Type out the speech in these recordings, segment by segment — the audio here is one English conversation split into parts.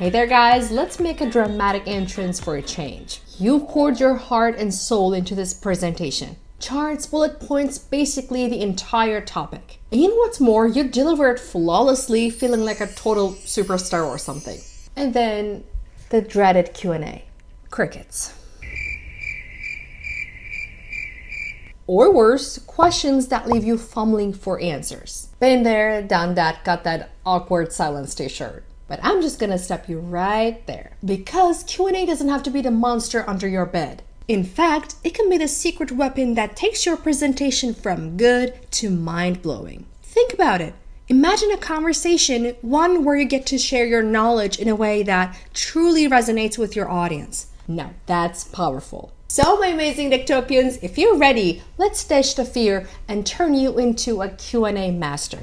Hey there guys, let's make a dramatic entrance for a change. You've poured your heart and soul into this presentation. Charts, bullet points, basically the entire topic. And what's more, you deliver it flawlessly, feeling like a total superstar or something. And then the dreaded Q&A. Crickets. Or worse, questions that leave you fumbling for answers. Been there, done that, got that awkward silence t-shirt. But I'm just gonna stop you right there. Because Q&A doesn't have to be the monster under your bed. In fact, it can be the secret weapon that takes your presentation from good to mind-blowing. Think about it. Imagine a conversation, one where you get to share your knowledge in a way that truly resonates with your audience. Now that's powerful. So my amazing Dictopians, if you're ready, let's dash the fear and turn you into a Q&A master.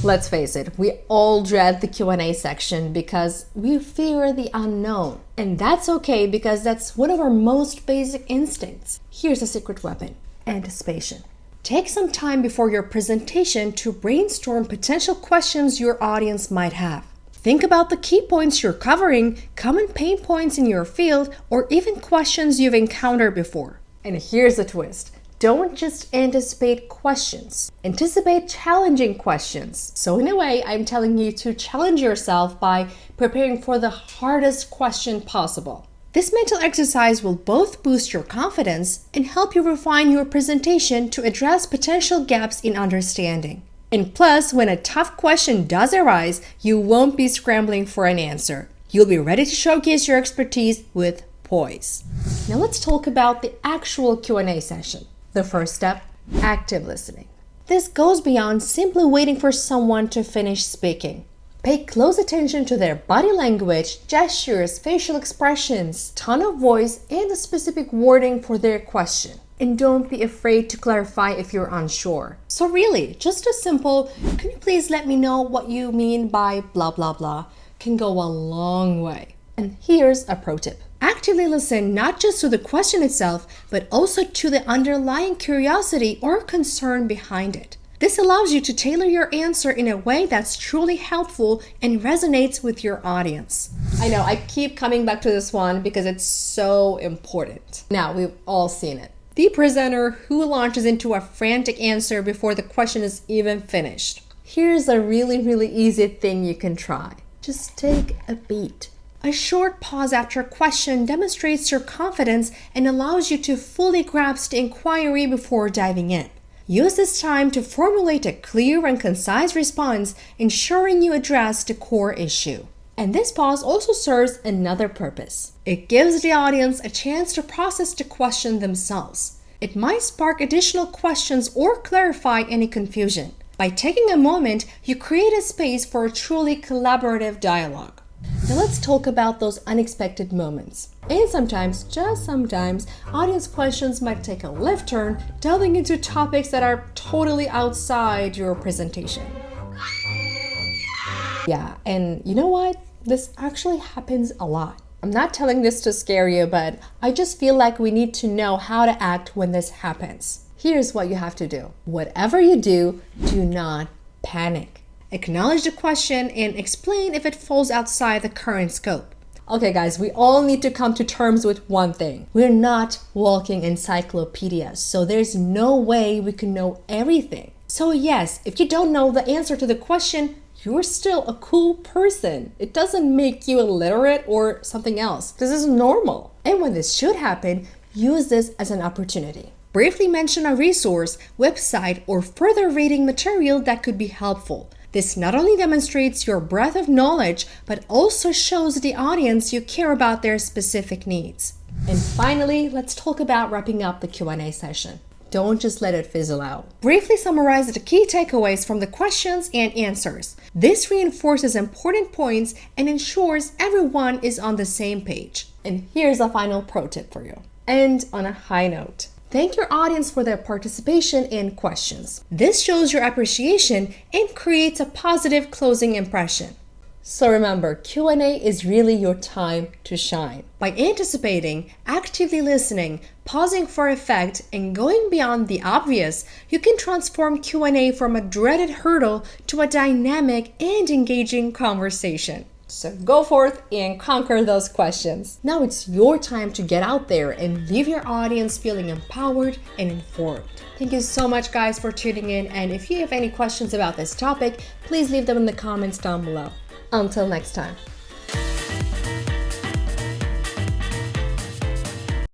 Let's face it, we all dread the Q&A section because we fear the unknown. And that's okay because that's one of our most basic instincts. Here's a secret weapon: anticipation. Take some time before your presentation to brainstorm potential questions your audience might have. Think about the key points you're covering, common pain points in your field, or even questions you've encountered before. And here's the twist. Don't just anticipate questions. Anticipate challenging questions. So in a way, I'm telling you to challenge yourself by preparing for the hardest question possible. This mental exercise will both boost your confidence and help you refine your presentation to address potential gaps in understanding. And plus, when a tough question does arise, you won't be scrambling for an answer. You'll be ready to showcase your expertise with poise. Now let's talk about the actual Q&A session. The first step, active listening. This goes beyond simply waiting for someone to finish speaking. Pay close attention to their body language, gestures, facial expressions, tone of voice, and the specific wording for their question. And don't be afraid to clarify if you're unsure. So really, just a simple, can you please let me know what you mean by blah blah blah, can go a long way. And here's a pro tip. Actively listen not just to the question itself, but also to the underlying curiosity or concern behind it. This allows you to tailor your answer in a way that's truly helpful and resonates with your audience. I know, I keep coming back to this one because it's so important. Now, we've all seen it. The presenter who launches into a frantic answer before the question is even finished. Here's a really easy thing you can try. Just take a beat. A short pause after a question demonstrates your confidence and allows you to fully grasp the inquiry before diving in. Use this time to formulate a clear and concise response, ensuring you address the core issue. And this pause also serves another purpose. It gives the audience a chance to process the question themselves. It might spark additional questions or clarify any confusion. By taking a moment, you create a space for a truly collaborative dialogue. Now let's talk about those unexpected moments. And sometimes, just sometimes, audience questions might take a left turn, delving into topics that are totally outside your presentation. Yeah, and you know what? This actually happens a lot. I'm not telling this to scare you, but I just feel like we need to know how to act when this happens. Here's what you have to do. Whatever you do, do not panic. Acknowledge the question and explain if it falls outside the current scope. Okay guys, we all need to come to terms with one thing. We're not walking encyclopedias, so there's no way we can know everything. So yes, if you don't know the answer to the question, you're still a cool person. It doesn't make you illiterate or something else. This is normal. And when this should happen, use this as an opportunity. Briefly mention a resource, website, or further reading material that could be helpful. This not only demonstrates your breadth of knowledge, but also shows the audience you care about their specific needs. And finally, let's talk about wrapping up the Q&A session. Don't just let it fizzle out. Briefly summarize the key takeaways from the questions and answers. This reinforces important points and ensures everyone is on the same page. And here's a final pro tip for you. End on a high note. Thank your audience for their participation and questions. This shows your appreciation and creates a positive closing impression. So remember, Q&A is really your time to shine. By anticipating, actively listening, pausing for effect, and going beyond the obvious, you can transform Q&A from a dreaded hurdle to a dynamic and engaging conversation. So go forth and conquer those questions. Now it's your time to get out there and leave your audience feeling empowered and informed. Thank you so much, guys, for tuning in. And if you have any questions about this topic, please leave them in the comments down below. Until next time.